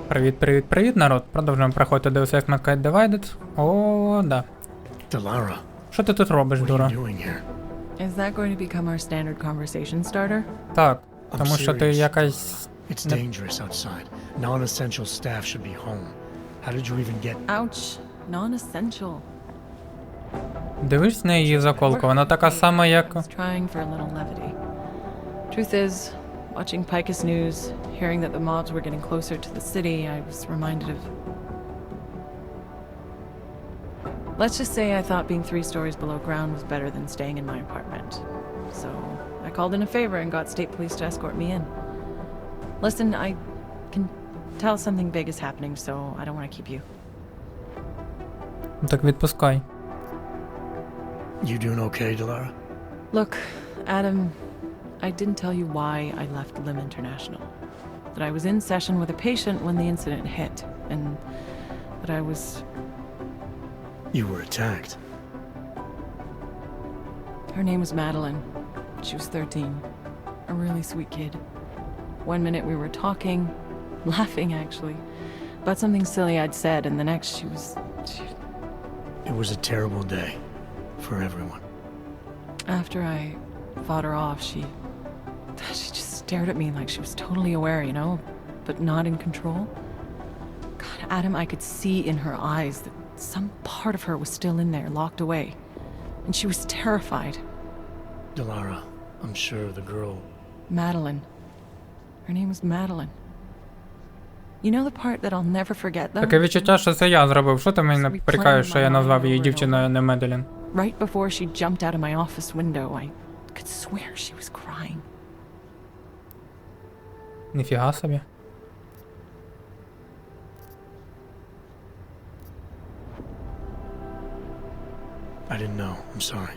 Привіт, народ. Продовжуємо проходити Deus Ex Mankind Divided. О, да. Delara, Що ти тут робиш, what are дура? you doing here? Is that going to become our standard conversation starter? Так, I'm тому що ти serious. якась... It's dangerous outside. Non-essential staff should be home. How did you even get... Ouch. Non-essential. Дивись на її заколку, вона така сама, як... I was trying for a little levity. Truth is, watching Picus News, hearing that the mobs were getting closer to the city, I was reminded of... Let's just say I thought being 3 stories below ground was better than staying in my apartment. So, I called in a favor and got state police to escort me in. Listen, I can tell something big is happening, so I don't want to keep you. Так відпускай. You doing okay, Delara? Look, Adam, I didn't tell you why I left Lim International. That I was in session with a patient when the incident hit, and that I was... You were attacked. Her name was Madeline. She was 13. A really sweet kid. One minute we were talking, laughing actually, about something silly I'd said, and the next she was... It was a terrible day for everyone. After I fought her off, she just stared at me like she was totally aware, you know, but not in control. God, Adam, I could see in her eyes that some part of her was still in there, locked away. And she was terrified. Delara, I'm sure the girl... Madeline. Her name was Madeline. You know the part that I'll never forget, though? Таке відчуття, що це я зробив. Що ти мені прикаєш, що я назвав її дівчиною, не Меделін? Right before she jumped out of my office window, I could swear she was crying. Ніфіга собі. I didn't know. I'm sorry.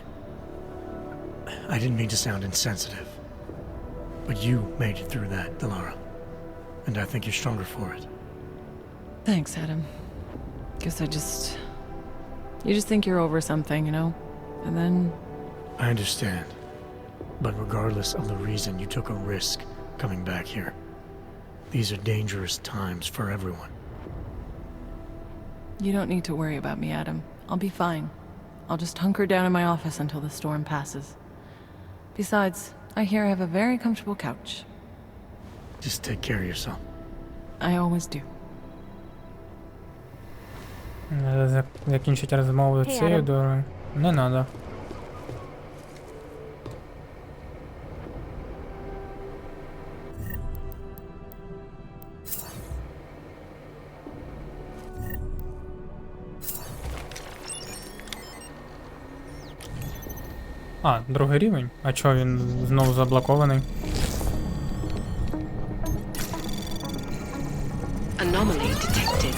I didn't mean to sound insensitive. But you made it through that, Delara. And I think you're stronger for it. Thanks, Adam. Guess you just think you're over something, you know? And then... I understand. But regardless of the reason, you took a risk coming back here. These are dangerous times for everyone. You don't need to worry about me, Adam. I'll be fine. I'll just hunker down in my office until the storm passes. Besides, I hear I have a very comfortable couch. Just take care of yourself. I always do. Закінчити розмову цією дурою. Не надо. А, другий рівень? А чого він знову заблокований? Anomaly detected.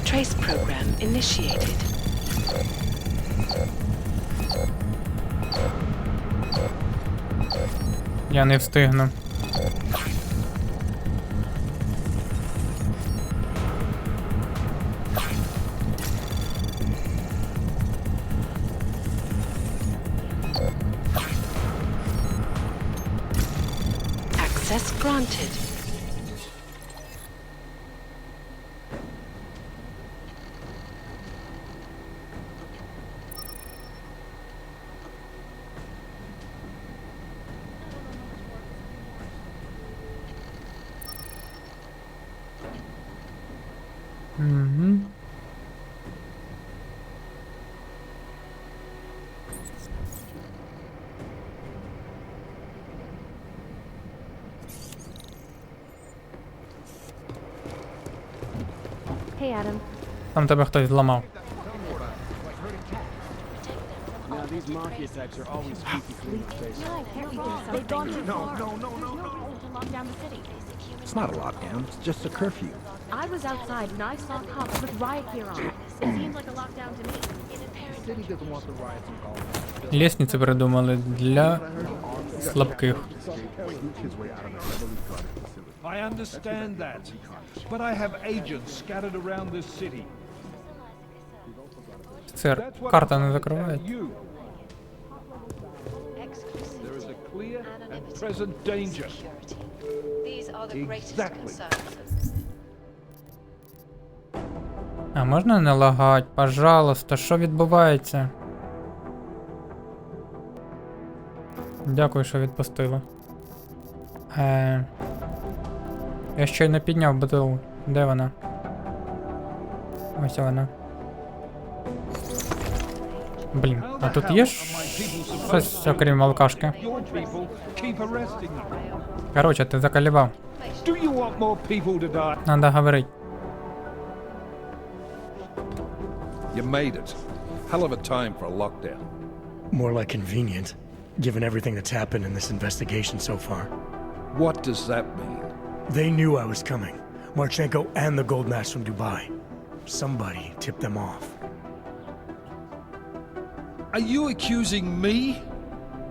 Trace program initiated. Я не встигну. Access granted. Угу. Hey, Adam. Там тебе хтось зламав. Now these mafia types are always spooky police faces. They've gone too far. No. To lock down the city. It's not a lockdown, it's just a curfew. I was outside and I saw cops with riot gear on. It seems like a lockdown to me. The city doesn't want the riots involved. Лестниці придумали для слабких. I understand that, but I have agents scattered around this city. Це карта не закриває. You. There is a clear and present danger. These are the greatest Exactly. concerns. А можна не лагать? Пожалуйста, що відбувається? Дякую, що відпустила. Я щойно підняв бутилку. Де вона? Ось вона. Блін, а тут є щось, окрім алкашки? Your people keep arresting them. Короче, ти заколебав. Do you want more people to die? Надо говорить. You made it. Hell of a time for a lockdown. More like convenient, given everything that's happened in this investigation so far. What does that mean? They knew I was coming. Marchenko and the gold mask from Dubai. Somebody tipped them off. Are you accusing me?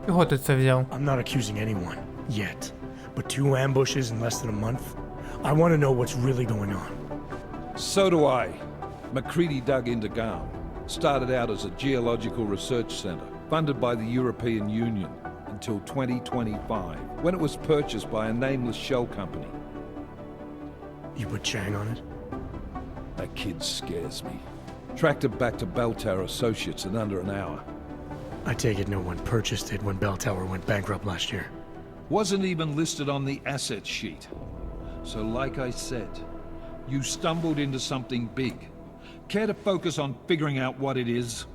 Чого ти це взяв? I'm not accusing anyone, yet. But 2 ambushes in less than a month? I want to know what's really going on. So do I. McCready dug into GAM. Started out as a geological research center, funded by the European Union, until 2025, when it was purchased by a nameless shell company. You put Chang on it? That kid scares me. Tracked it back to Bell Tower Associates in under an hour. I take it no one purchased it when Bell Tower went bankrupt last year. Wasn't even listed on the asset sheet. So like I said, you stumbled into something big. Care to focus on figuring out what it is?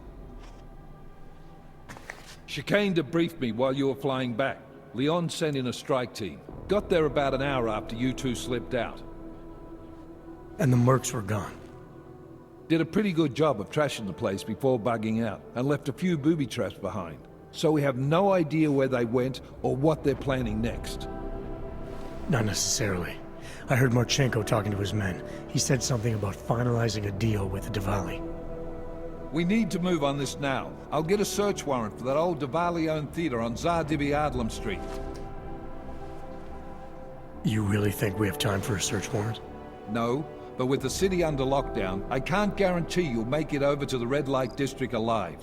Chicane debriefed me while you were flying back. Leon sent in a strike team. Got there about an hour after you two slipped out. And the mercs were gone. Did a pretty good job of trashing the place before bugging out, and left a few booby traps behind. So we have no idea where they went or what they're planning next. Not necessarily. I heard Marchenko talking to his men. He said something about finalizing a deal with the Diwali. We need to move on this now. I'll get a search warrant for that old Diwali-owned theater on Zardibi Adlam Street. You really think we have time for a search warrant? No, but with the city under lockdown, I can't guarantee you'll make it over to the red light district alive.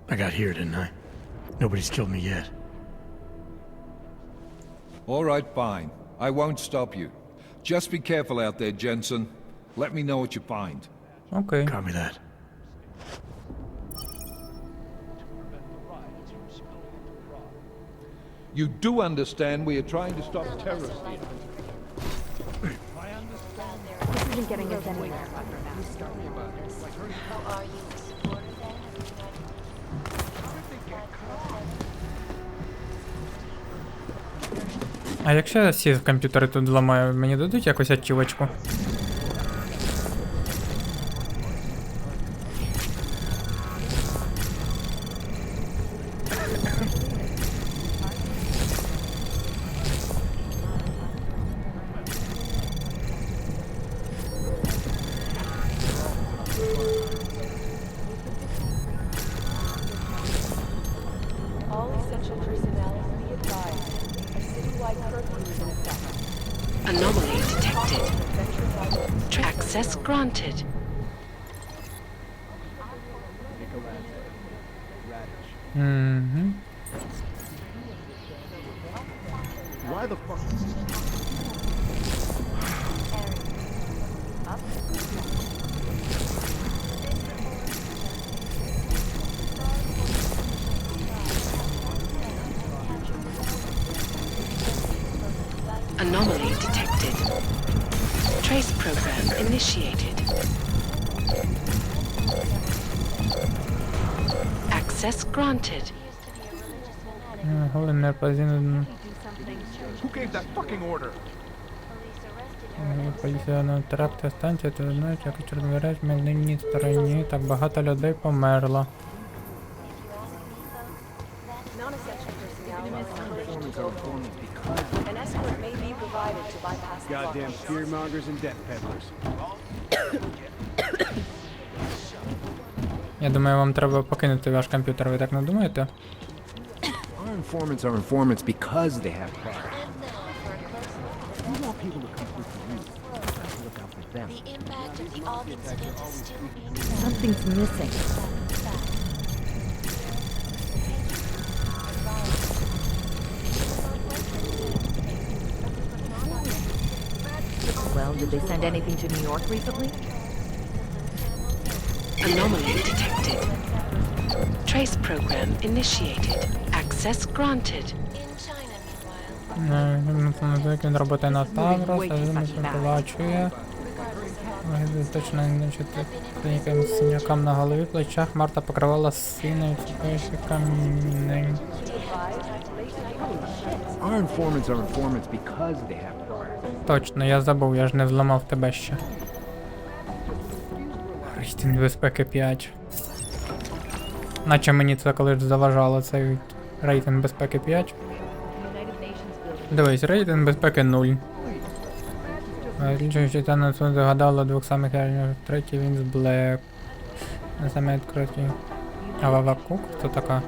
I got here, didn't I? Nobody's killed me yet. All right, fine. I won't stop you. Just be careful out there, Jensen. Let me know what you find. Окей. Copy that. You do understand we are trying to stop terrorists here. This isn't getting us anywhere. А якщо я всі комп'ютери тут зламаю, мені дадуть якусь ачівочку? All essential personnel be advised. A citywide curfew is in effect. Anomaly detected. Access granted. Угу. Why the fuck? Anomaly detected. Trace program initiated. Access granted. Головне позиція. Who gave that fucking order? Поліція на теракти станція, ти знаєш, як розбираєш в мільній стороні, так багато людей померло. Non-essential personnel must encouraged to go home. An escort may be provided to bypass the Goddamn blockade. fearmongers and death peddlers. Я думаю, вам треба покинути ваш комп'ютер, ви так не думаєте? Our informants are informants because they have power. You want people to come through for you. You have to look out for them. The impact of the Alk incident is still being Something's missing. Well, did they send anything to New York recently? Anomaly detected. Trace program initiated. Access granted. Він роботи на Таврос, а він проплачує. Точно не чути якимось синякам на голові, плечах. Марта покривала синою цікавіші камінь. Our informants are informants because they have priors. Точно, я забув, я ж не взламав тебе ще. Рейтинг безпеки 5. Наче мені це колись заважало, цей рейтинг безпеки 5. Дивись, рейтинг безпеки 0. Лічуючи та на суд загадало двох самих реальних, третій він з Блек. На саме відкриті. А Вава Кук? Хто така?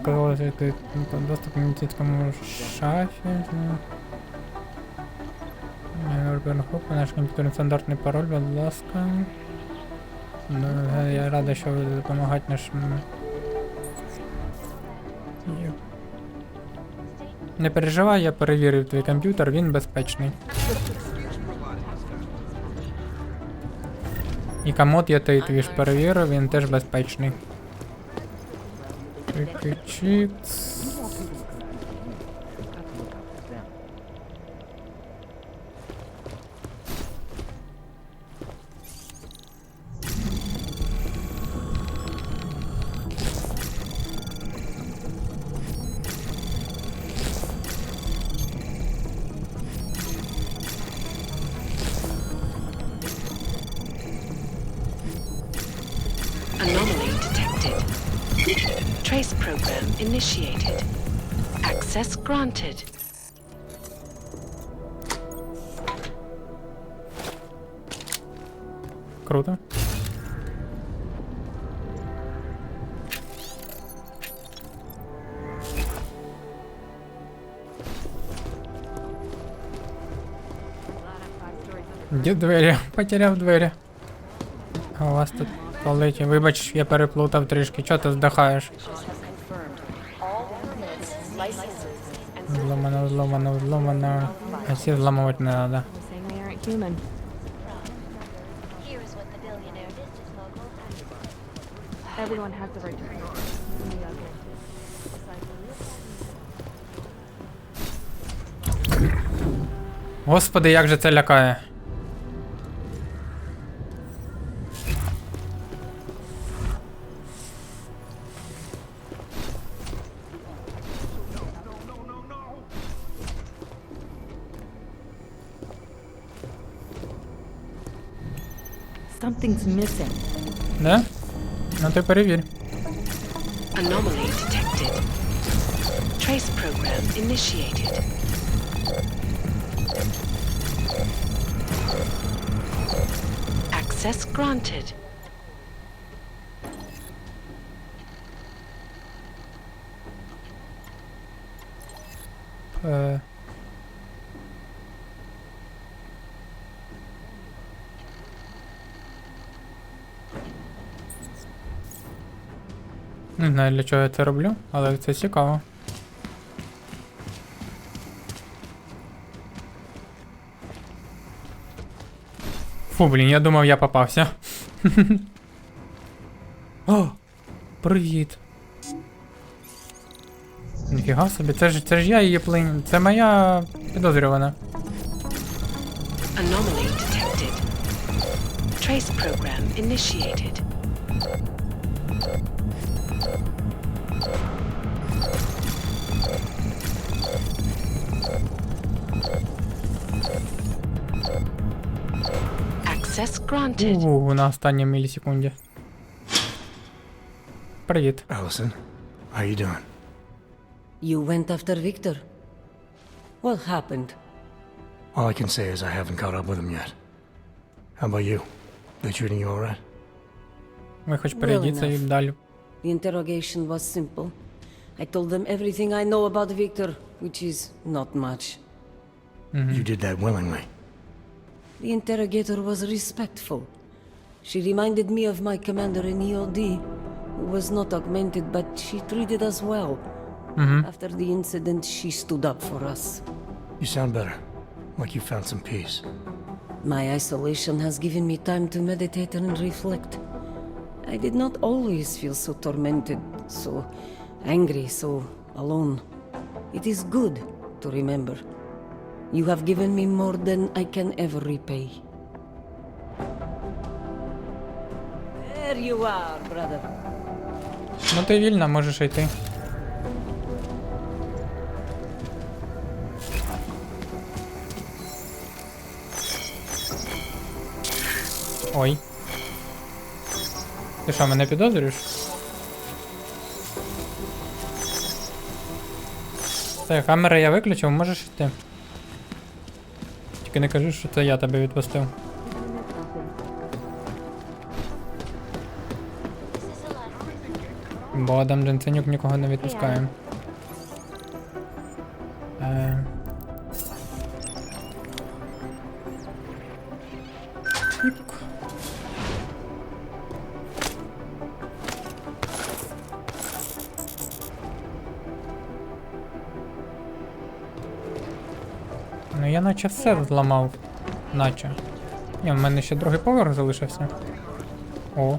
Казалося, який доступ к медицинському шафі. Наш комп'ютер стандартний пароль, будь ласка. Я рада, що ви допомагаєте нашим. Не переживай, я перевірив твій комп'ютер, він безпечний. І комод я твій ж перевірив, він теж безпечний. Чик-чикс. Anomaly detected. Trace program initiated. Access granted. Круто. Де двері? Потеряв двері. А у вас тут политі. Вибач, я переплутав трішки. Чого ти здихаєш? Взломано, взломано, взломано. А всі взламувати не треба. Everyone has the right to Господи, як же це лякає. Something's missing. Да? Ну ти перевір. Anomaly detected. Trace program initiated. Access granted. Не знаю, для чого я це роблю, але це цікаво. Фу, блін, я думав, я попався. О, привіт. Ніфіга собі, це ж я її плин. Це моя підозрювана. Anomaly detected. Trace program initiated. Access granted. На останній мілісекунді. Привіт. Allison, how you doing? You went after Victor? What happened? All I can say is I haven't caught up with him yet. How about you? They treating you all right? Ви хоч перейдіться і далі. The interrogation was simple. I told them everything I know about Victor, which is not much. You did that willingly. The interrogator was respectful. She reminded me of my commander in EOD, who was not augmented, but she treated us well. After the incident, she stood up for us. You sound better. Like you found some peace. My isolation has given me time to meditate and reflect. I did not always feel so tormented, so angry, so alone. It is good to remember. You have given me more than I can ever repay. There you are, brother. Ну ти вільна, можеш йти. Ой. Ти що, мене підозрюєш? Все, камери я виключив, можеш йти. Тільки не кажи, що це я тебе відпустив. Бо Адам Дженсенюк нікого не відпускає. Тік. Ну я наче все зламав. Наче. Ні, в мене ще другий поверх залишився. О,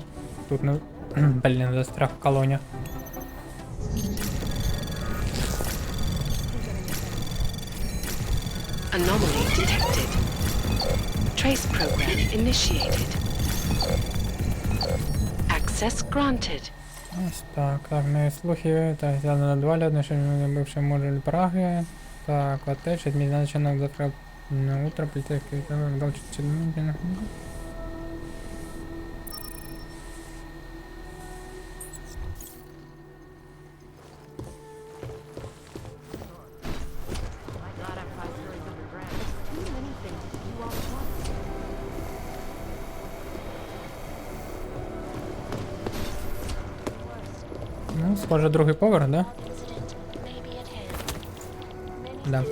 тут не... Блін, застряг в колоні. Anomaly detected. Trace program initiated. Access granted. Ось так, не слухи, так, взяли на 2 льодне, що бивший модуль Праги. Так, отеч, відмічено завтра на утро, поліцейський завод, дальше чернігів. Ну, схоже, другий поверх, да? Да.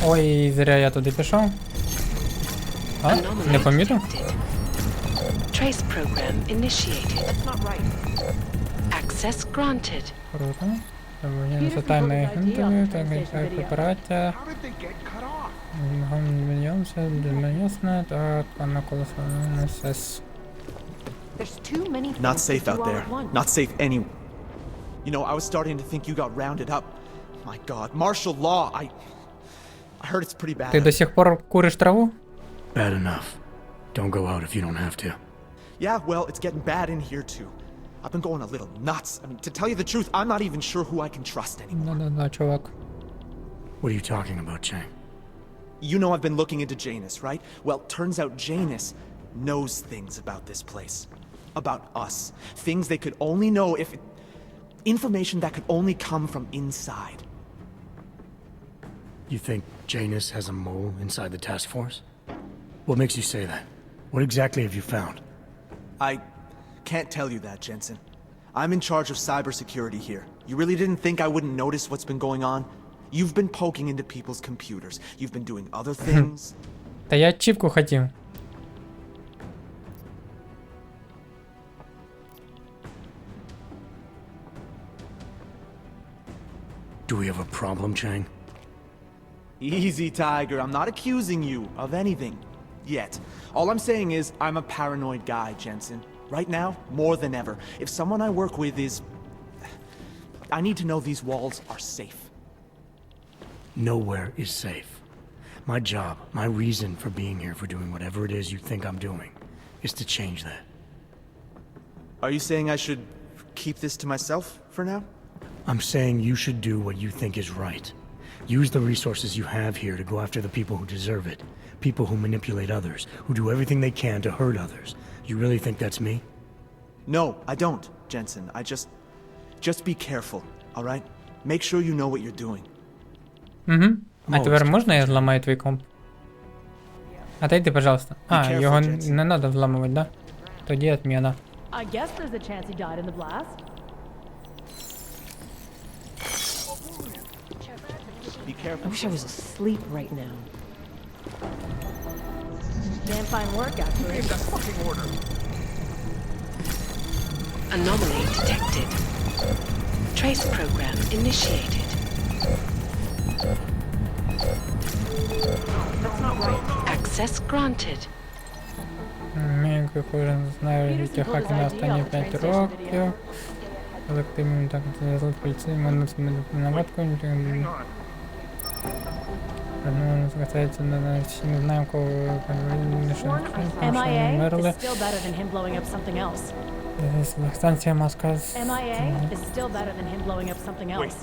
Ой, зря я туди пішов. А? Не помітив? Trace program initiated. Access granted. Круто. Таймний інтерв'ю, так, операція. Ясно, так, на колесо НСС. Not safe out there. Not safe anywhere. You know, I was starting to think you got rounded up. My God, martial law. I heard it's pretty bad. Ти до сих пор куриш траву? Bad enough. Don't go out if you don't have to. Yeah, well, it's getting bad in here too. I've been going a little nuts. I mean, to tell you the truth, I'm not even sure who I can trust anymore. Да, чувак. What are you talking about, Chang? You know I've been looking into Janus, right? Well, turns out Janus knows things about this place. About us. Things they could only know if... Information that could only come from inside. You think Janus has a mole inside the task force? What makes you say that? What exactly have you found? I can't tell you that, Jensen. I'm in charge of cybersecurity here. You really didn't think I wouldn't notice what's been going on? You've been poking into people's computers. You've been doing other things. Та я чіпку хотів. Do we have a problem, Chang? Easy, Tiger. I'm not accusing you of anything. Yet. All I'm saying is, I'm a paranoid guy, Jensen. Right now, more than ever. If someone I work with is... I need to know these walls are safe. Nowhere is safe. My job, my reason for being here, for doing whatever it is you think I'm doing, is to change that. Are you saying I should keep this to myself for now? I'm saying you should do what you think is right. Use the resources you have here to go after the people who deserve it. People who manipulate others, who do everything they can to hurt others. You really think that's me? No, I don't, Jensen. I just be careful, all right? Make sure you know what you're doing. Угу. А тепер можна я зламаю твій комп? Отойди, пожалуйста. А, його не надо взламувати, да? Тоді отмена. I guess there's a chance he died in the blast. Be I careful. wish I was asleep right now. Damn fine work, actually. Anomaly detected. Trace program initiated. Access granted. Мій кожен знає відтягати на останні 5 років. Колективним так зв'язок поліцейським наводкою. Ну, звертається на всі, не знаємо, кого MIA вмерли. is still better than him blowing up something else. Станція Москва. MIA is still better than him blowing up something else.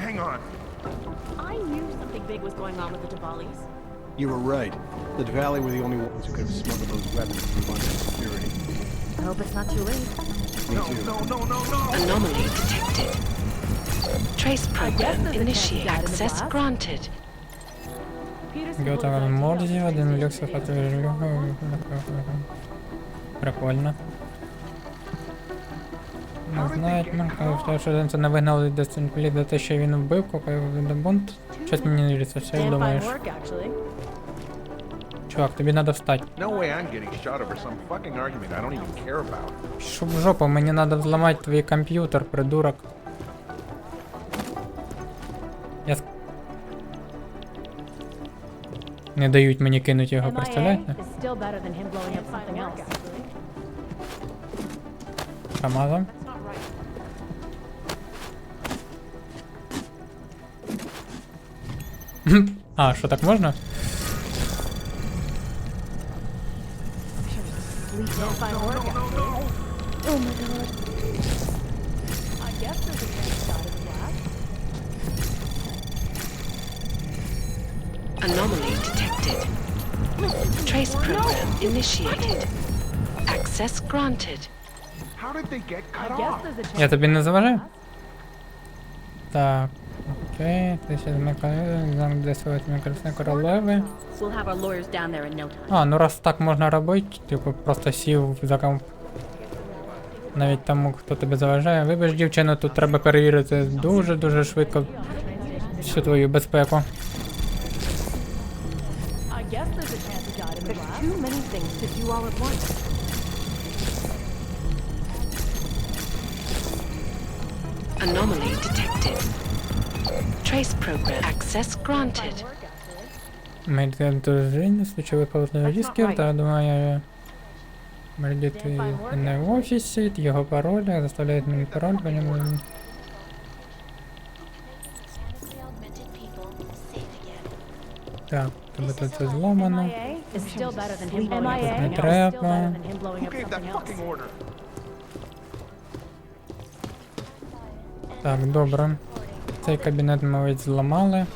Hang on. I knew something big was going on with the Diwalis. You were right. The Valley were the only ones who could have smuggled those weapons through under security. I hope it's not too late. Me too. Anomaly detected. Trace program there's a chance he initiate. died in the Access blast. granted. Готова морзі, один люкс прикольно. Не знають, що це не вигнали Дестинплі за те, що він вбив, коли він бунт. Щось мені не віриться, що Damn думаєш? fine work, actually. Чувак, тобі треба встати. No way I'm getting shot over some fucking argument I don't even care about. Щоб в жопу, мені треба взламати твій комп'ютер, придурок. Не дають мені кинути його, MIA представляєте? is still better than him blowing up something else. Промазав. А, що так можна? Damn fine work, actually. Oh my god. I guess there's a chance he died in the blast. Anomaly detected. Trace program initiated. Access granted. How did they get I cut guess off? there's a chance. Я тобі не заважаю? Так, окей, ти ще замдесувати мікрофон королеви. We'll have our lawyers down there in no time. А, ну раз так можна робити, типу просто сів за комп. Навіть тому, хто тебе заважає. Вибач, дівчино, тут треба перевірити дуже швидко всю твою безпеку. I guess there's a chance he died in the blast. Too many things to do all at once. Anomaly detected. Trace program access granted. Медіатурження, свічових поверхневих дисків, та думаю, мередити не в офісі, його пароль, заставляють мені пароль, по ньому. Так, тебе тут це зломано. MIA is still better than him blowing up something else. треба. Still better than him blowing Who up gave that something else. fucking order? Так, добре. Цей кабінет, мабуть, зламали.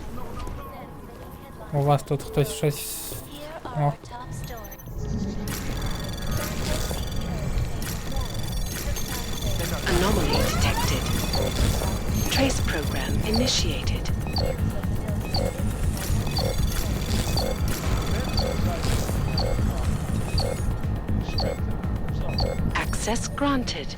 У вас тут хтось щось... О. Anomaly detected. Trace program initiated. Access granted.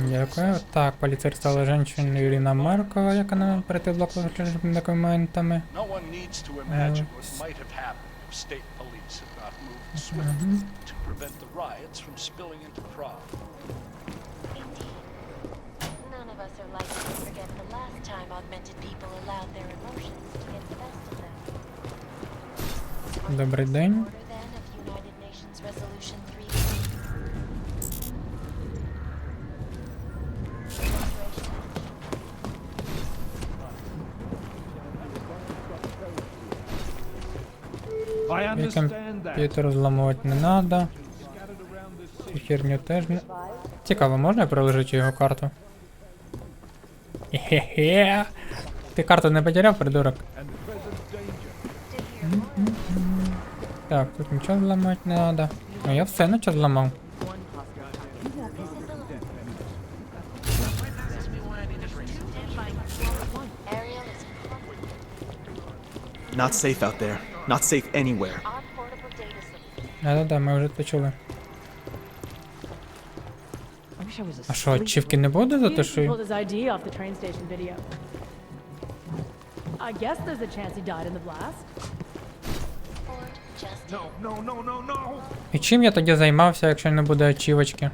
Дякую. Так, поліцейська стала жінка Ірина Маркова, яка нам перейти блок з документами. No one needs to imagine what might have happened if state police had not moved swiftly to prevent the riots from spilling into Prague. Indeed. None of us are likely to forget the last time augmented people allowed their emotions to get the best of them. Добрий день. Order then of United Nations Resolution 3. I І understand that. комп'ютер зламувати не треба. Цю херню теж не... Цікаво, можна приложити його карту? Хе-хе. Ти карту не потеряв, придурок? Так, тут нічого зламати не треба. А я все нічого зламав. Not safe out there. Not safe anywhere. Да-да-да, ми вже це чули. А що, ачівки не буде за те, He що... pulled his ID off the train station video. I guess there's a chance he died in the blast. І чим я тоді займався, якщо не буде ачівочки?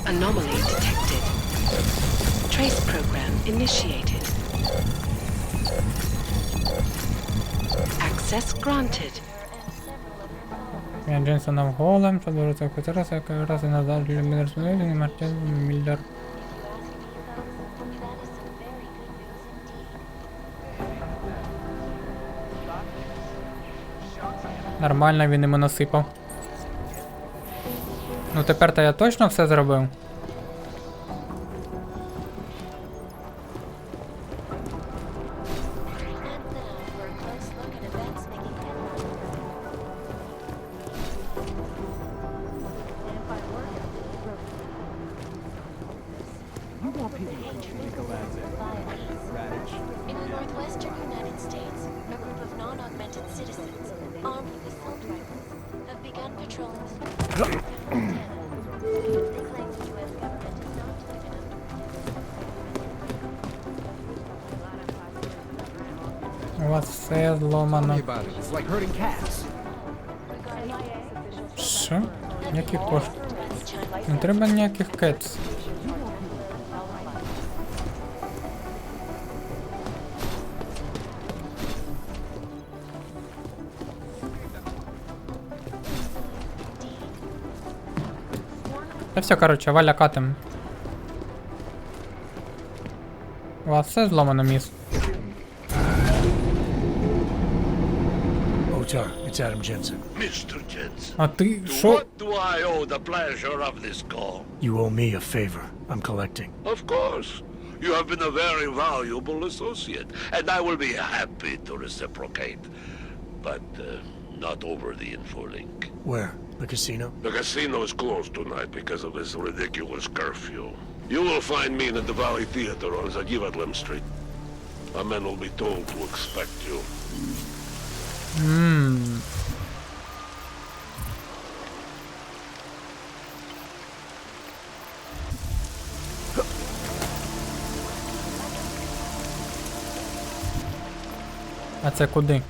Anomaly detected. Trace program initiated. Access granted. Я Дженсоном голем, що дуже так потеряся, яка раз і назад для Мінерсунові, і Мартін Міллер. Нормально він йому насипав. Ну тепер-то я точно все зробив. In the northwestern United States, a group of non-augmented citizens, armed with assault rifles, have begun patrolling the Montana. They claim the U.S. government is not doing enough. У вас все зломано. It's like herding cats. Що? Які кошти? Не треба ніяких кетс. Та все, короче, валя катим. У вас все зломано, міс. Otar, it's Adam Jensen. Mr. Jensen, А ти to що? what do I owe the pleasure of this call? You owe me a favor. I'm collecting. Of course. You have been a very valuable associate, and I will be happy to reciprocate. But not over the infolink. Where? The casino? The casino is closed tonight because of this ridiculous curfew. You will find me in the Valley Theater on Zadivadlem Street. A man will be told to expect you. А це куди?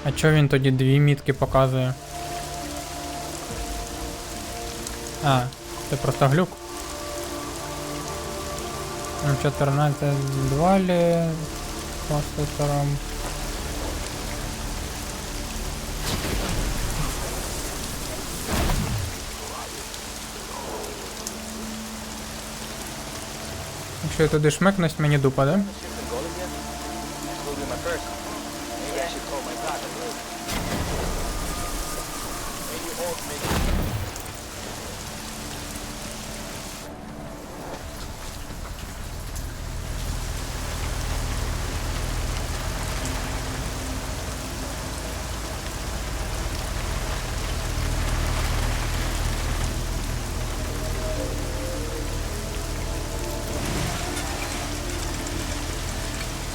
А чо він тоді дві мітки показує? А, це просто глюк. М14 з Двалі з процесором. Якщо я туди шмекнусь, мені дупа, да?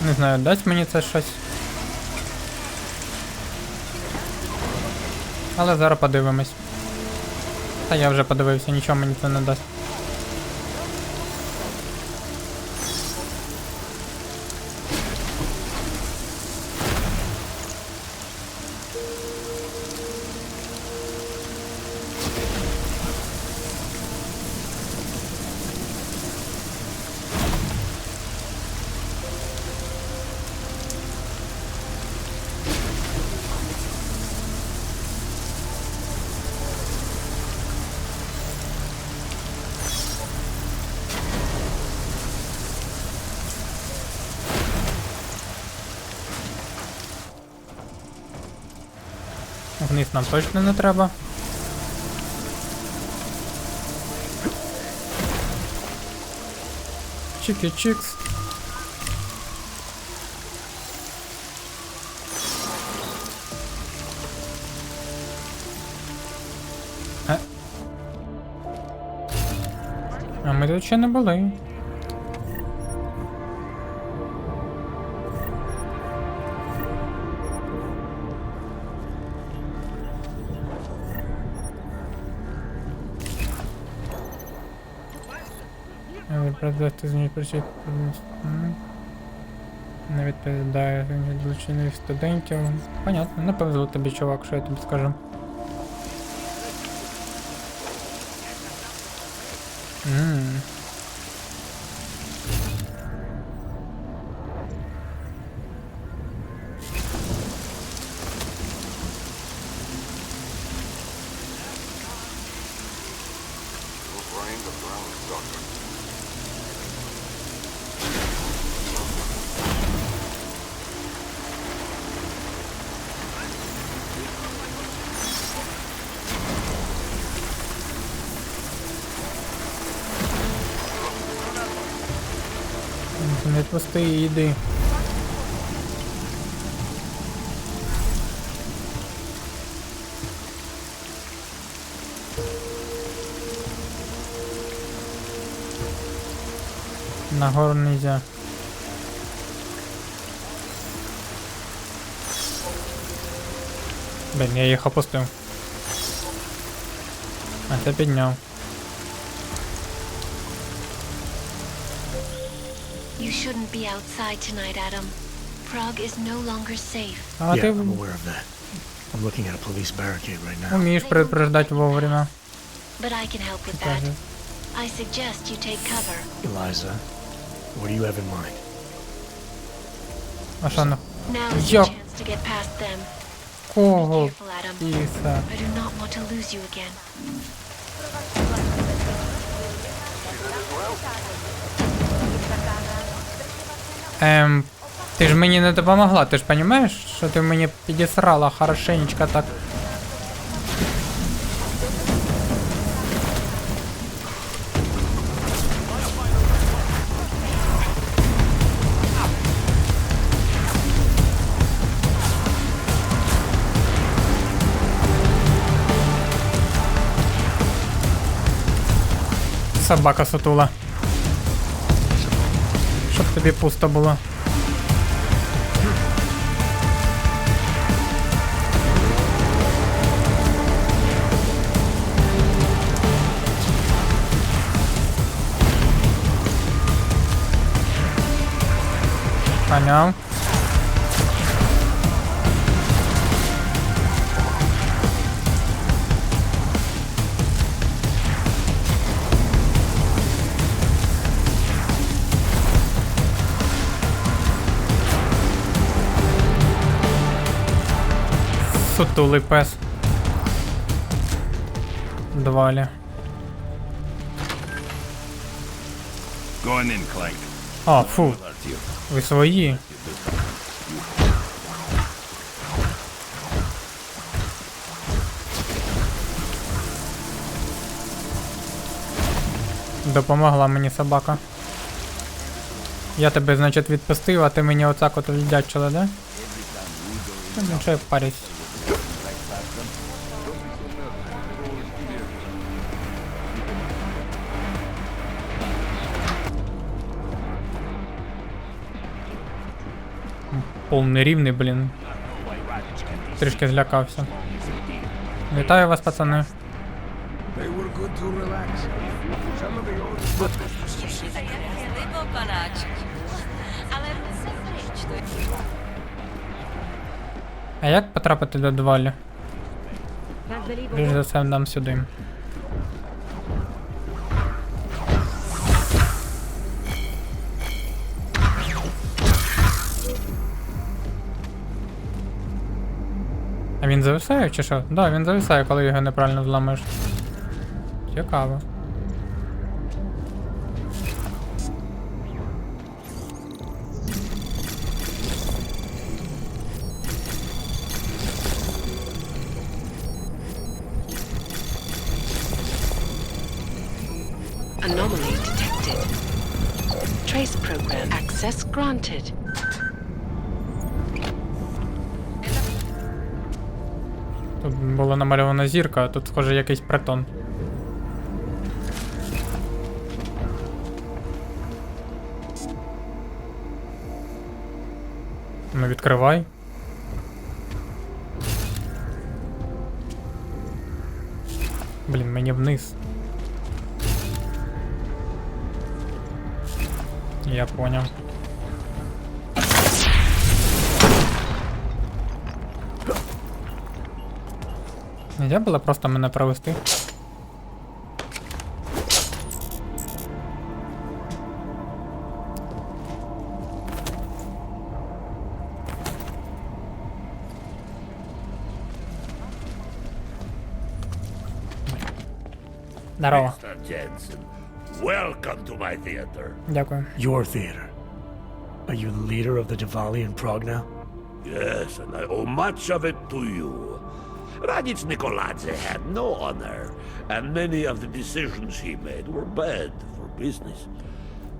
Не знаю, дасть мені це щось. Але зараз подивимось. Та я вже подивився, нічого мені це не дасть. Вниз нам точно не треба. Чики-чикс. А ми тут ще не були. Продати зміни причет не відповідає відлучених студентів. Понятно, не повезло тобі, чувак, що я тобі скажу. Не відпусти і йди. Нагору нельзя. Блін, я їх опустив. А це підняв. You shouldn't be outside tonight, Adam. Prague is no longer safe. А Yeah, ти I'm aware of that. I'm looking at a police barricade right now. вмієш предупреждати вовремя. But I can help with that. I suggest you take cover. Eliza, what do you have in mind? А що ну? Now is your Йоп. chance to get past them. Кого? Careful, Adam. Піса. I do not want to lose you again. Ти ж мені не допомогла, ти ж розумієш, що ти мені підісрала хорошенечко так. Собака сутула. Щоб тобі пусто було. Понял. Сутулий пес. Двалі. А, фу. Ви свої. Допомогла мені собака. Я тебе, значить, відпустив, а ти мені оцак от віддячила, да? Ну, що я парюсь. Повний рівний, блін. Трішки злякався. Вітаю вас, пацани. А як потрапити до Двалі? Більш за все нам сюди. А він зависає чи що? Да, він зависає, коли його неправильно зламаєш. Цікаво. Anomaly detected. Trace program access granted. Тут була намальована зірка, а тут, схоже, якийсь притон. Ну, відкривай. Блін, мені вниз. Я понял. Нельзя было просто мене провести? Здорово. Mr. Jensen, welcome to my theater. Дякую. Your theater. Are you the leader of the Diwali in Prague now? Yes, and I owe much of it to you. Radich Nikoladze had no honor, and many of the decisions he made were bad for business.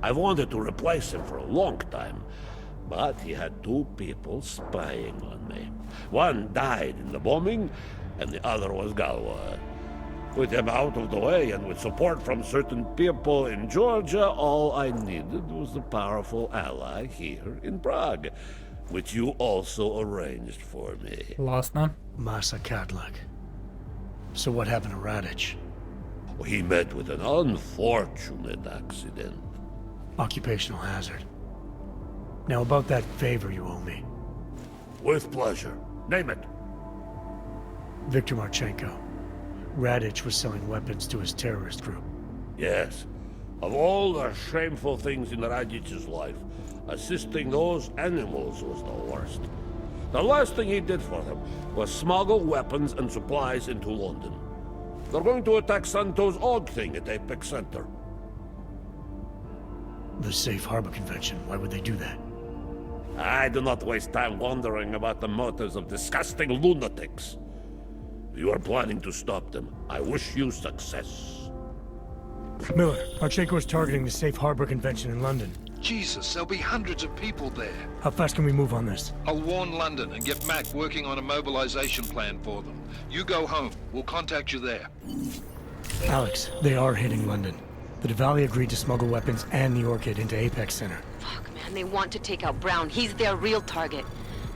I wanted to replace him for a long time, but he had two people spying on me. One died in the bombing, and the other was Galwa. With him out of the way and with support from certain people in Georgia, all I needed was a powerful ally here in Prague, which you also arranged for me. Классно. Masa Kadlak. So what happened to Radich? He met with an unfortunate accident. Occupational hazard. Now about that favor you owe me. With pleasure. Name it. Viktor Marchenko. Radich was selling weapons to his terrorist group. Yes. Of all the shameful things in Radich's life, assisting those animals was the worst. The last thing he did for them was smuggle weapons and supplies into London. They're going to attack Santo's odd thing at Apex Center. The Safe Harbor Convention. Why would they do that? I do not waste time wondering about the motives of disgusting lunatics. You are planning to stop them. I wish you success. Miller, Marchenko is targeting the Safe Harbor Convention in London. Jesus, there'll be hundreds of people there. How fast can we move on this? I'll warn London and get Mac working on a mobilization plan for them. You go home. We'll contact you there. Alex, they are hitting London. The Diwali agreed to smuggle weapons and the Orchid into Apex Center. Fuck, man, they want to take out Brown. He's their real target.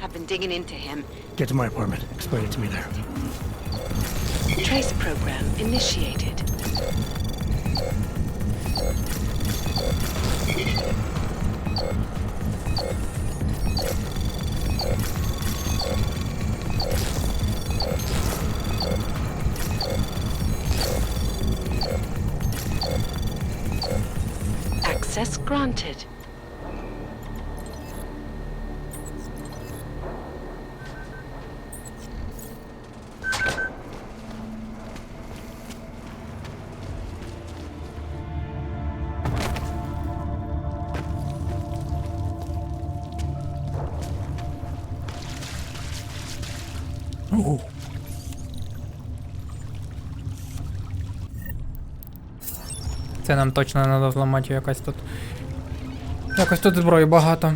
I've been digging into him. Get to my apartment. Explain it to me there. Trace program initiated. Access granted. Це нам точно треба зламати якось тут. Якось тут зброї багато.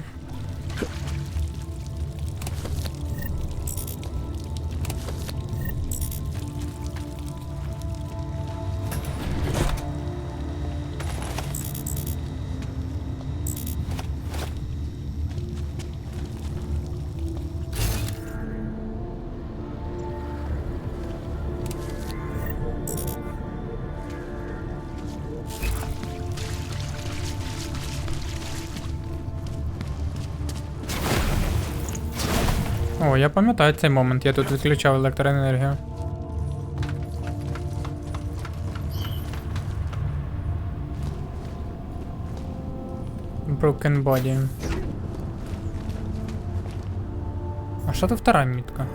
О, я пам'ятаю цей момент, я тут відключав електроенергію. Broken body. А що тут втора мітка?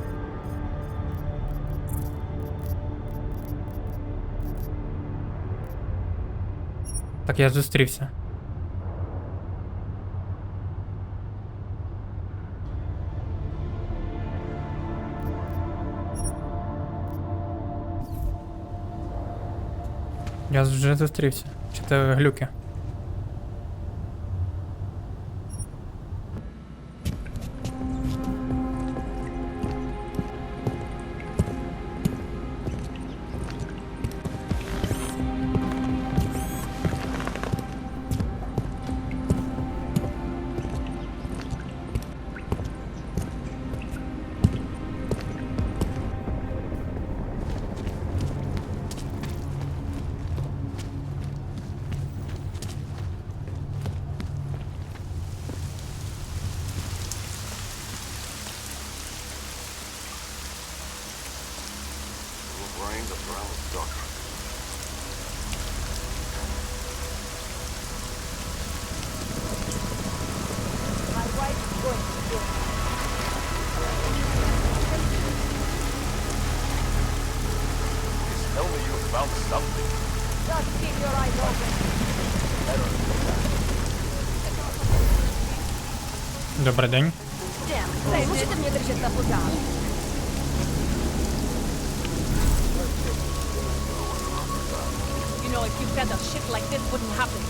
Так, я зустрівся. Я вже зустрівся. Чи це глюки? brain the brown doctor. My wife is going to kill me. Just tell me you found something. Just keep your eyes open. Добрий день. Ej, musíte mě držet za pořád. You know, if you said that shit like this wouldn't happen.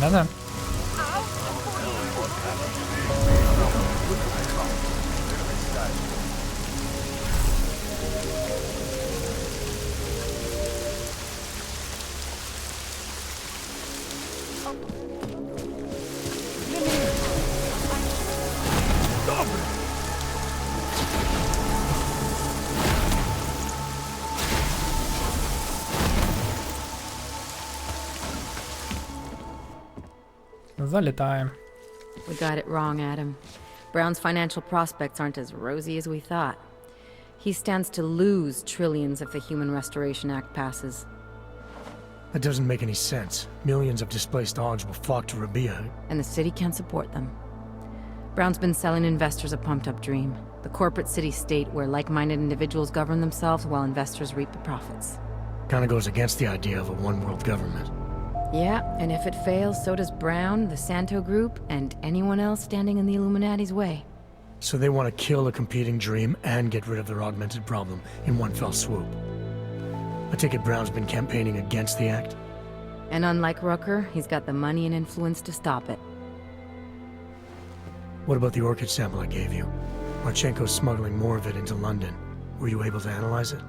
Да-да. Залетаем. We got it wrong, Adam. Brown's financial prospects aren't as rosy as we thought. He stands to lose trillions if the Human Restoration Act passes. That doesn't make any sense. Millions of displaced Augs will flock to Rabia. And the city can't support them. Brown's been selling investors a pumped-up dream. The corporate city-state where like-minded individuals govern themselves while investors reap the profits. Kinda goes against the idea of a one-world government. Yeah, and if it fails, so does Brown, the Santo Group, and anyone else standing in the Illuminati's way. So they want to kill a competing dream and get rid of their augmented problem in one fell swoop. I take it Brown's been campaigning against the act? And unlike Rucker, he's got the money and influence to stop it. What about the orchid sample I gave you? Marchenko's smuggling more of it into London. Were you able to analyze it?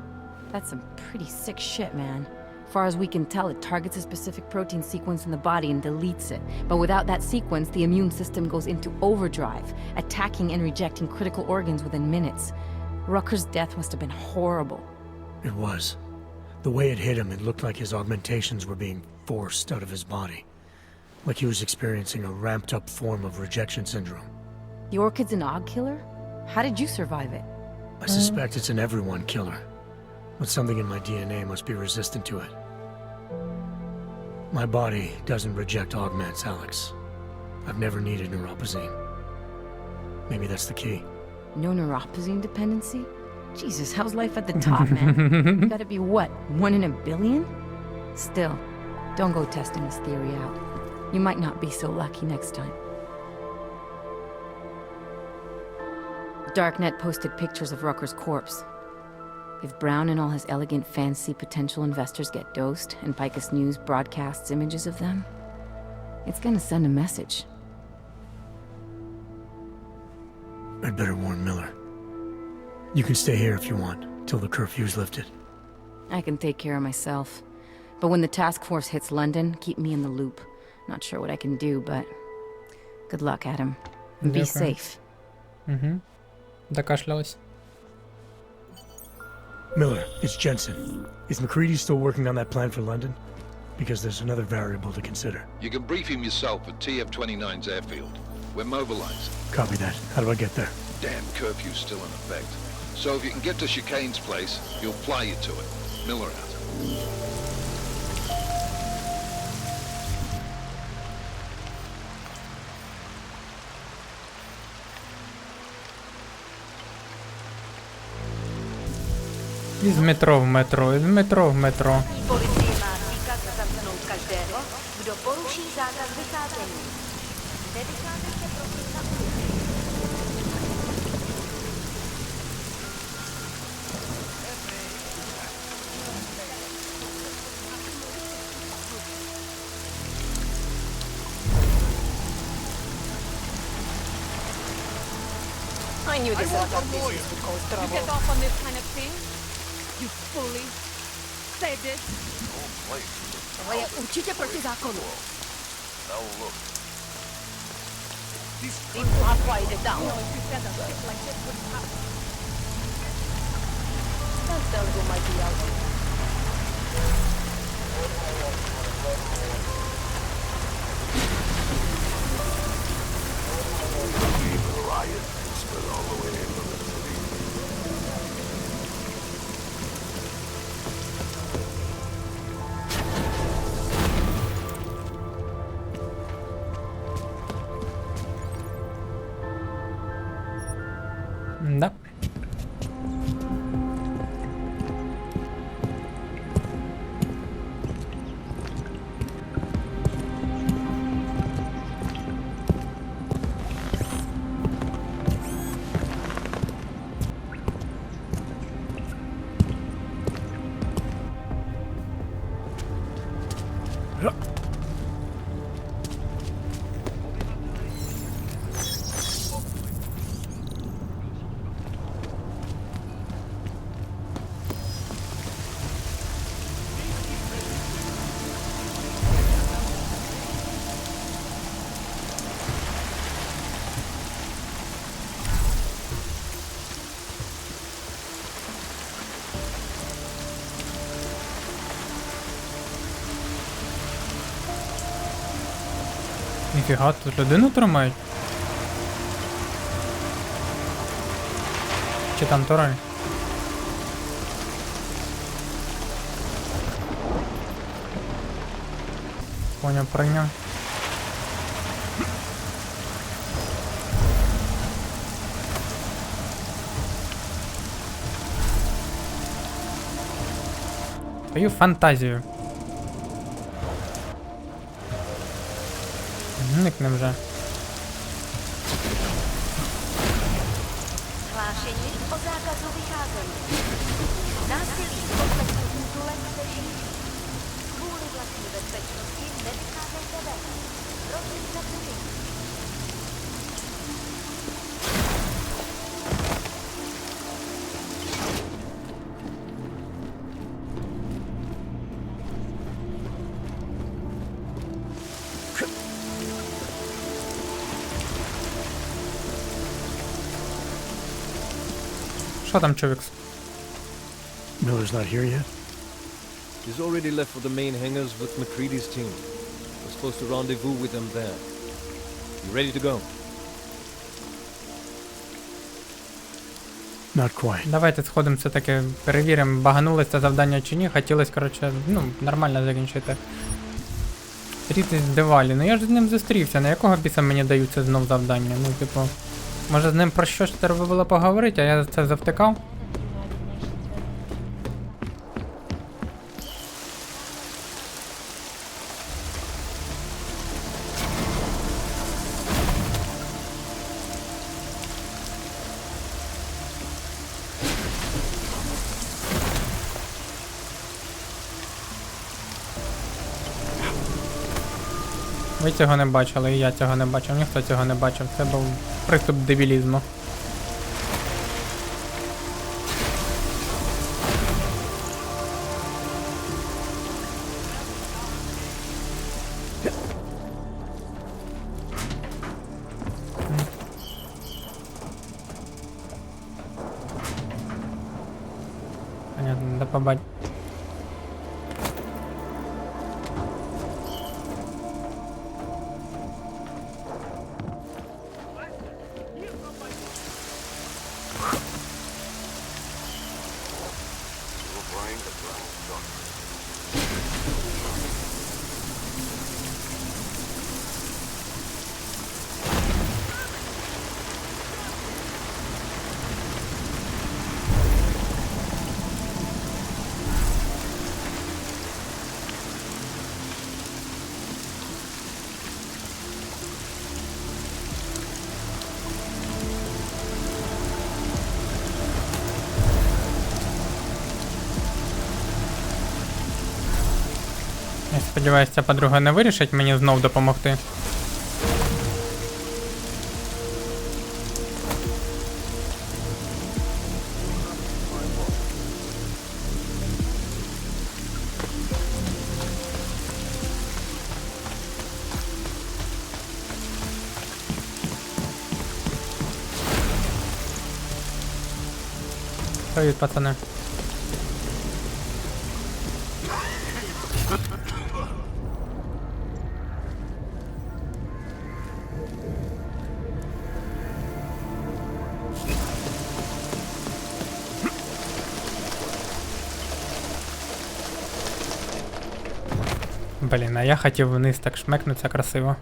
That's some pretty sick shit, man. Far as we can tell, it targets a specific protein sequence in the body and deletes it. But without that sequence, the immune system goes into overdrive, attacking and rejecting critical organs within minutes. Rucker's death must have been horrible. It was. The way it hit him, it looked like his augmentations were being forced out of his body. Like he was experiencing a ramped-up form of rejection syndrome. The orchid's an Aug killer? How did you survive it? I suspect it's an everyone killer. But something in my DNA must be resistant to it. My body doesn't reject augments, Alex. I've never needed neuropozyne. Maybe that's the key. No neuropozyne dependency? Jesus, how's life at the top, man? You gotta be what, 1 in a billion? Still, don't go testing this theory out. You might not be so lucky next time. Darknet posted pictures of Rucker's corpse. If Brown and all his elegant, fancy potential investors get dosed, and Picus News broadcasts images of them, it's gonna send a message. I'd better warn Miller. You can stay here if you want, till the curfew's lifted. I can take care of myself. But when the task force hits London, keep me in the loop. Not sure what I can do, but good luck, Adam. And be safe. Докашлялась. Miller, it's Jensen. Is McCready still working on that plan for London? Because there's another variable to consider. You can brief him yourself at TF-29's airfield. We're mobilized. Copy that. How do I get there? Damn curfew's still in effect. So if you can get to Chicane's place, he'll fly you to it. Miller out. Із метро в метро, із метро в метро. Policie má příkaz zatknout každého, kdo poruší zákaz vycházení. Nevycházejte prosím na ulici. I knew this sort of business would cause trouble. You get off on this kind of thing? You fully said it? To je určitě proti zákonu. Now look. Keep my quiet down. No, if you said that shit like this wouldn't happen. Don't tell who might be out there. Even riot can spread all the way into the city. Ніфіга, тут людину тримають? Чи там турель? Поняв, прийняв. Твою фантазію. Зникне вже. Hlášení o zákazu vycházení. Násilí v komplexu útulek se šíří. Kvůli vlastní bezpečnosti nevycházejte ven. Prosím za klidu. Що там, Чувікс? Miller's not here yet? He's already left for the main hangars with McCready's team. We're supposed to rendezvous with them there. You ready to go? Not quite. Давайте сходимо все-таки, перевіримо, баганулось це завдання чи ні. Хотілося, коротше, ну, нормально закінчити. Зустрітись з Девалі. Ну я ж з ним зустрівся, на якого біса мені даються знов завдання? Ну, типу, може з ним про щось треба було поговорити, а я це завтикав? Ви цього не бачили, і я цього не бачив, ніхто цього не бачив. Це був приступ дебілізму. Понятно, до побачення. Я сподіваюся, ця подруга не вирішить мені знов допомогти. Привіт, пацани. Блін, а я хотів вниз так шмекнуться красиво.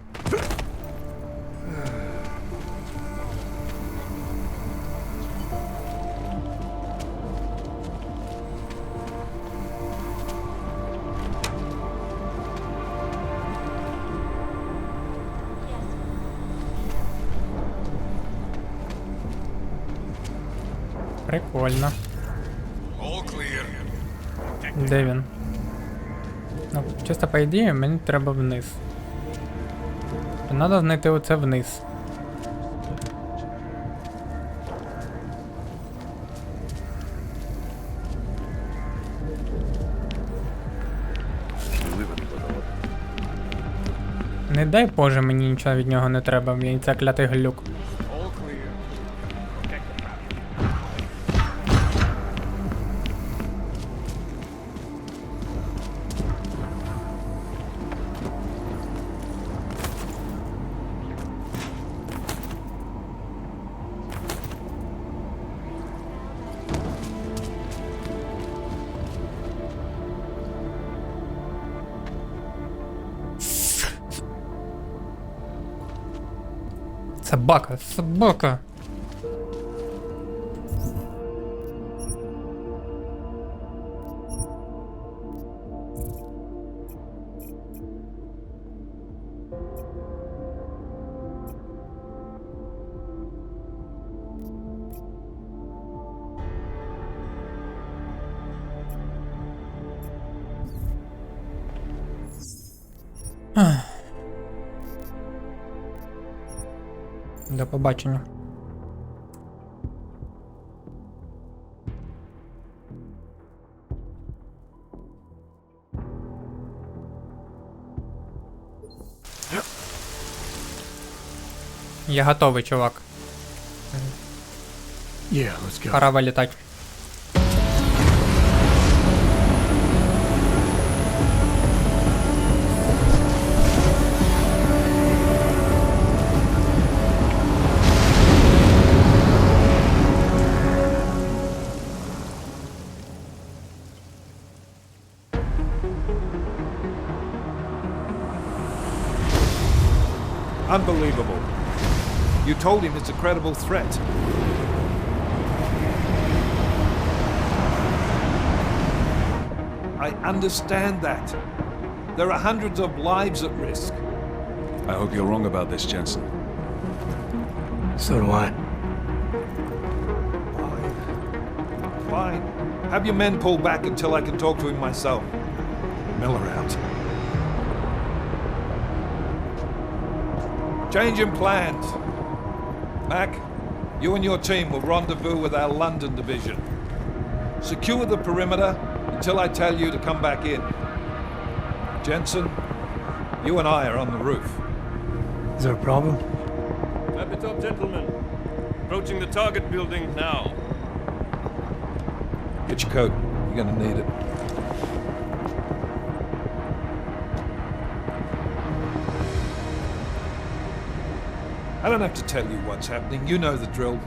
Прикольно. Де він? Ну, чисто по ідеї, мені треба вниз. Треба знайти оце вниз. Не дай Боже, мені нічого від нього не треба, мені це клятий глюк. Собака, собака. До побачення. Я готовий, чувак. Yeah, let's go. Пора вилітати. Unbelievable. You told him it's a credible threat. I understand that. There are hundreds of lives at risk. I hope you're wrong about this, Jensen. So do I. Fine. Have your men pull back until I can talk to him myself. Miller out. Change in plans. Mac, you and your team will rendezvous with our London division. Secure the perimeter until I tell you to come back in. Jensen, you and I are on the roof. Is there a problem? At the top, gentlemen. Approaching the target building now. Get your coat. You're gonna need it. I don't have to tell you what's happening. You know the drill.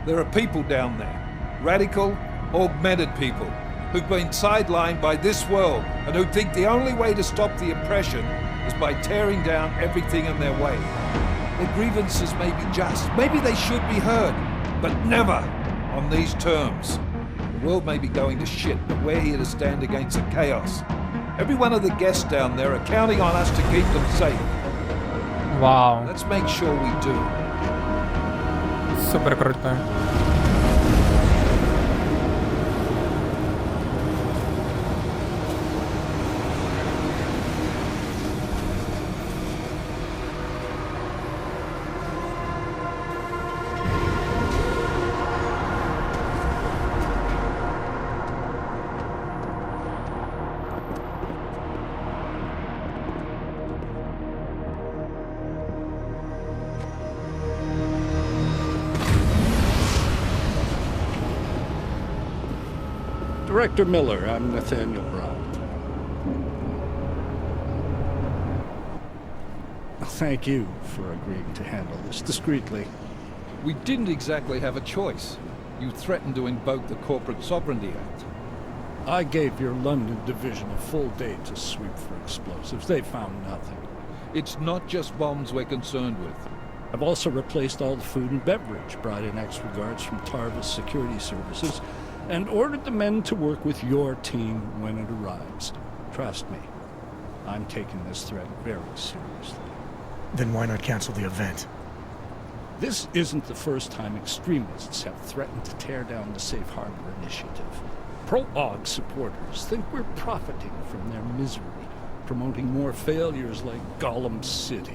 There are people down there. Radical, augmented people who've been sidelined by this world and who think the only way to stop the oppression is by tearing down everything in their way. Their grievances may be just. Maybe they should be heard. But never on these terms. The world may be going to shit, but we're here to stand against the chaos. Every one of the guests down there are counting on us to keep them safe. Вау. Let's make sure we do. Супер круто. Director Miller, I'm Nathaniel Brown. Thank you for agreeing to handle this discreetly. We didn't exactly have a choice. You threatened to invoke the Corporate Sovereignty Act. I gave your London division a full day to sweep for explosives. They found nothing. It's not just bombs we're concerned with. I've also replaced all the food and beverage, brought in extra guards from Tarvis Security Services, and ordered the men to work with your team when it arrives. Trust me, I'm taking this threat very seriously. Then why not cancel the event? This isn't the first time extremists have threatened to tear down the Safe Harbor Initiative. Pro-AUG supporters think we're profiting from their misery, promoting more failures like Gollum City.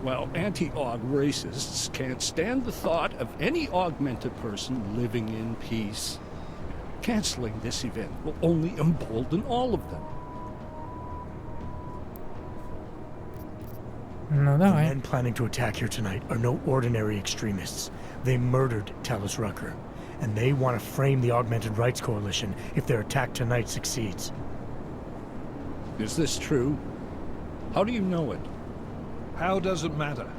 While anti-AUG racists can't stand the thought of any augmented person living in peace. Canceling this event will only embolden all of them. Ну, The давай. men planning to attack here tonight are no ordinary extremists. They murdered Tallis Rucker, and they want to frame the Augmented Rights Coalition if their attack tonight succeeds. Is this true? How do you know it? How does it matter?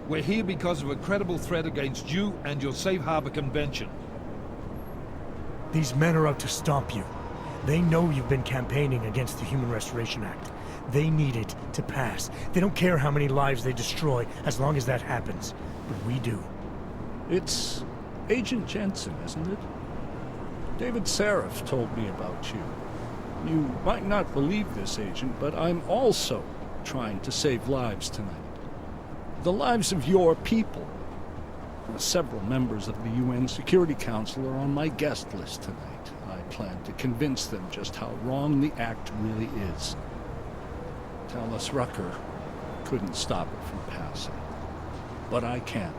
We're here because of a credible threat against you and your Safe Harbor Convention. These men are out to stomp you. They know you've been campaigning against the Human Restoration Act. They need it to pass. They don't care how many lives they destroy as long as that happens. But we do. It's Agent Jensen, isn't it? David Seraph told me about you. You might not believe this, Agent, but I'm also trying to save lives tonight. The lives of your people. Several members of the UN Security Council are on my guest list tonight. I plan to convince them just how wrong the act really is. Tallis Rucker couldn't stop it from passing. But I can.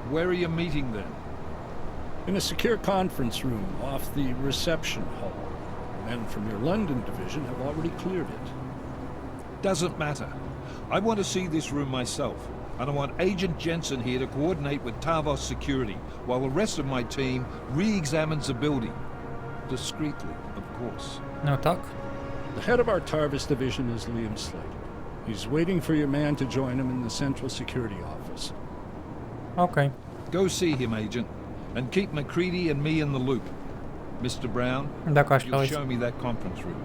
Where are you meeting then? In a secure conference room off the reception hall. Men from your London division have already cleared it. Doesn't matter. I want to see this room myself. And I want Agent Jensen here to coordinate with Tavos security, while the rest of my team re-examines the building. Discreetly, of course. No talk. The head of our Tarvis division is Liam Slater. He's waiting for your man to join him in the Central Security Office. Okay. Go see him, Agent, and keep McCready and me in the loop. Mr. Brown, you'll show me that conference room.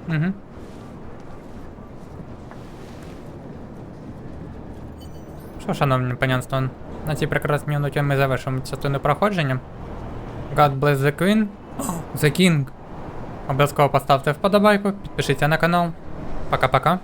Угу. Що, шановні панянство, на цій прекрасній ноті ми завершимо частину проходження. God bless the Queen. The King. Обов'язково поставте вподобайку, підпишіться на канал. Пока-пока.